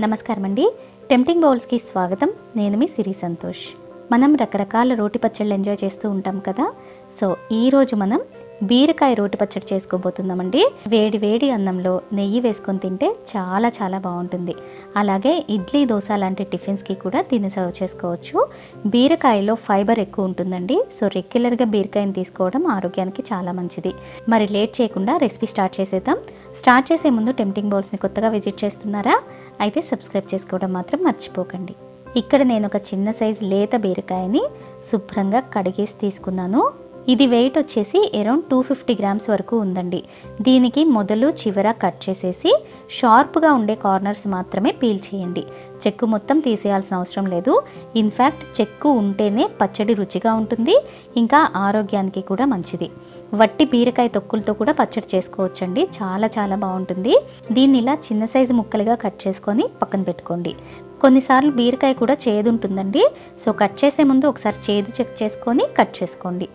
నమస్కారం అండి. టెంప్టింగ్ బౌల్స్కి స్వాగతం. నేను మీ సిరి సంతోష్. మనం రకరకాల రోటి పచ్చళ్ళు ఎంజాయ్ చేస్తూ ఉంటాం కదా. సో ఈరోజు మనం బీరకాయ రోటి పచ్చడి చేసుకోబోతున్నామండి. వేడి వేడి అన్నంలో నెయ్యి వేసుకొని తింటే చాలా చాలా బాగుంటుంది. అలాగే ఇడ్లీ, దోశ లాంటి టిఫిన్స్కి కూడా దీన్ని సర్వ్ చేసుకోవచ్చు. బీరకాయలో ఫైబర్ ఎక్కువ ఉంటుందండి. సో రెగ్యులర్గా బీరకాయని తీసుకోవడం ఆరోగ్యానికి చాలా మంచిది. మరి లేట్ చేయకుండా రెసిపీ స్టార్ట్ చేసేద్దాం. స్టార్ట్ చేసే ముందు టెంప్టింగ్ బౌల్స్ని కొత్తగా విజిట్ చేస్తున్నారా? అయితే సబ్స్క్రైబ్ చేసుకోవడం మాత్రం మర్చిపోకండి. ఇక్కడ నేను ఒక చిన్న సైజు లేత బీరకాయని శుభ్రంగా కడిగేసి తీసుకున్నాను. ఇది వెయిట్ వచ్చేసి అరౌండ్ 250 గ్రామ్స్ వరకు ఉందండి. దీనికి మొదలు చివర కట్ చేసేసి షార్ప్గా ఉండే కార్నర్స్ మాత్రమే పీల్ చేయండి. చెక్కు మొత్తం తీసేయాల్సిన అవసరం లేదు. ఇన్ఫ్యాక్ట్ చెక్కు ఉంటేనే పచ్చడి రుచిగా ఉంటుంది, ఇంకా ఆరోగ్యానికి కూడా మంచిది. వట్టి బీరకాయ తొక్కులతో కూడా పచ్చడి చేసుకోవచ్చండి. చాలా చాలా బాగుంటుంది. దీన్ని ఇలా చిన్న సైజు ముక్కలుగా కట్ చేసుకొని పక్కన పెట్టుకోండి. కొన్నిసార్లు బీరకాయ కూడా చేదు ఉంటుందండి. సో కట్ చేసే ముందు ఒకసారి చేదు చెక్ చేసుకొని కట్ చేసుకోండి.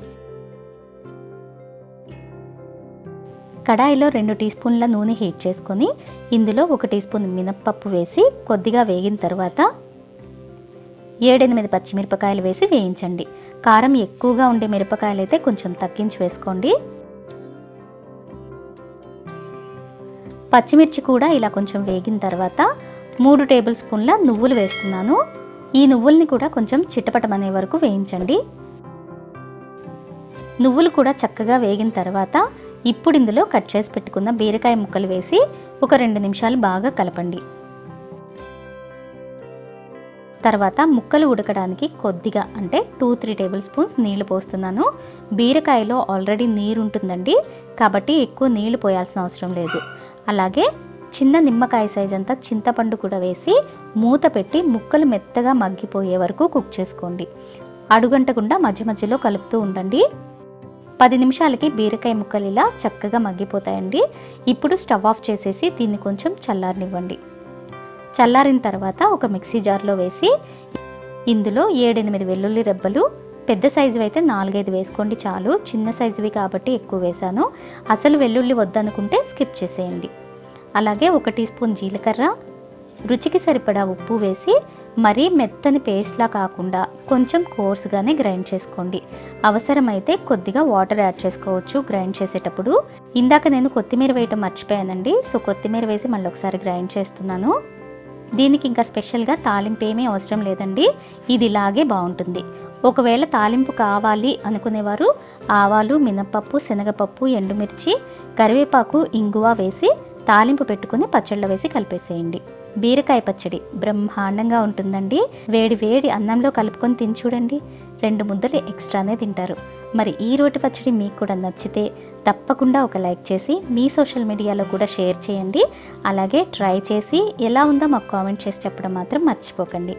కడాయిలో 2 టీ స్పూన్ల నూనె హీట్ చేసుకొని ఇందులో 1 టీ స్పూన్ మినప్పప్పు వేసి కొద్దిగా వేగిన తర్వాత 7-8 పచ్చిమిరపకాయలు వేసి వేయించండి. కారం ఎక్కువగా ఉండే మిరపకాయలు అయితే కొంచెం తగ్గించి వేసుకోండి. పచ్చిమిర్చి కూడా ఇలా కొంచెం వేగిన తర్వాత 3 టేబుల్ స్పూన్ల నువ్వులు వేస్తున్నాను. ఈ నువ్వుల్ని కూడా కొంచెం చిటపటమనే వరకు వేయించండి. నువ్వులు కూడా చక్కగా వేగిన తర్వాత ఇప్పుడు ఇందులో కట్ చేసి పెట్టుకున్న బీరకాయ ముక్కలు వేసి ఒక 2 నిమిషాలు బాగా కలపండి. తర్వాత ముక్కలు ఉడకడానికి కొద్దిగా అంటే 2-3 టేబుల్ స్పూన్స్ నీళ్లు పోస్తున్నాను. బీరకాయలో ఆల్రెడీ నీరు ఉంటుందండి, కాబట్టి ఎక్కువ నీళ్లు పోయాల్సిన అవసరం లేదు. అలాగే చిన్న నిమ్మకాయ సైజ్ అంతా చింతపండు కూడా వేసి మూత పెట్టి ముక్కలు మెత్తగా మగ్గిపోయే వరకు కుక్ చేసుకోండి. అడుగంటకుండా మధ్య మధ్యలో కలుపుతూ ఉండండి. 10 నిమిషాలకి బీరకాయ ముక్కలు ఇలా చక్కగా మగ్గిపోతాయండి. ఇప్పుడు స్టవ్ ఆఫ్ చేసేసి దీన్ని కొంచెం చల్లారనివ్వండి. చల్లారిన తర్వాత ఒక మిక్సీ జార్లో వేసి ఇందులో 7-8 వెల్లుల్లి రెబ్బలు, పెద్ద సైజువి అయితే 4-5 వేసుకోండి చాలు. చిన్న సైజువి కాబట్టి ఎక్కువ వేశాను. అసలు వెల్లుల్లి వద్దనుకుంటే స్కిప్ చేసేయండి. అలాగే 1 టీ స్పూన్ జీలకర్ర, రుచికి సరిపడా ఉప్పు వేసి మరీ మెత్తని పేస్ట్లా కాకుండా కొంచెం కోర్స్గానే గ్రైండ్ చేసుకోండి. అవసరమైతే కొద్దిగా వాటర్ యాడ్ చేసుకోవచ్చు గ్రైండ్ చేసేటప్పుడు. ఇందాక నేను కొత్తిమీర వేయటం మర్చిపోయానండి. సో కొత్తిమీర వేసి మళ్ళీ ఒకసారి గ్రైండ్ చేస్తున్నాను. దీనికి ఇంకా స్పెషల్గా తాలింపు ఏమీ అవసరం లేదండి. ఇది ఇలాగే బాగుంటుంది. ఒకవేళ తాలింపు కావాలి అనుకునేవారు ఆవాలు, మినపప్పు, శనగపప్పు, ఎండుమిర్చి, కరివేపాకు, ఇంగువ వేసి తాలింపు పెట్టుకుని పచ్చళ్ళలో వేసి కలిపేసేయండి. బీరకాయ పచ్చడి బ్రహ్మాండంగా ఉంటుందండి. వేడి వేడి అన్నంలో కలుపుకొని తిని చూడండి, 2 ముద్దలు ఎక్స్ట్రానే తింటారు. మరి ఈ రోటి పచ్చడి మీకు కూడా నచ్చితే తప్పకుండా ఒక లైక్ చేసి మీ సోషల్ మీడియాలో కూడా షేర్ చేయండి. అలాగే ట్రై చేసి ఎలా ఉందో మాకు కామెంట్ చేసి చెప్పడం మాత్రం మర్చిపోకండి.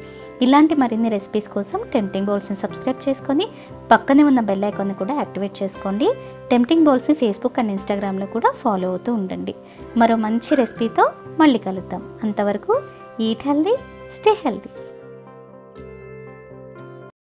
ఇలాంటి మరిన్ని రెసిపీస్ కోసం టెంప్టింగ్ బౌల్స్ని సబ్స్క్రైబ్ చేసుకొని పక్కనే ఉన్న బెల్ ఐకాన్ని కూడా యాక్టివేట్ చేసుకోండి. టెంప్టింగ్ బౌల్స్ని ఫేస్బుక్ అండ్ ఇన్స్టాగ్రామ్లో కూడా ఫాలో అవుతూ ఉండండి. మరో మంచి రెసిపీతో మళ్ళీ కలుద్దాం. అంతవరకు ఈట్ హెల్దీ, స్టే హెల్దీ.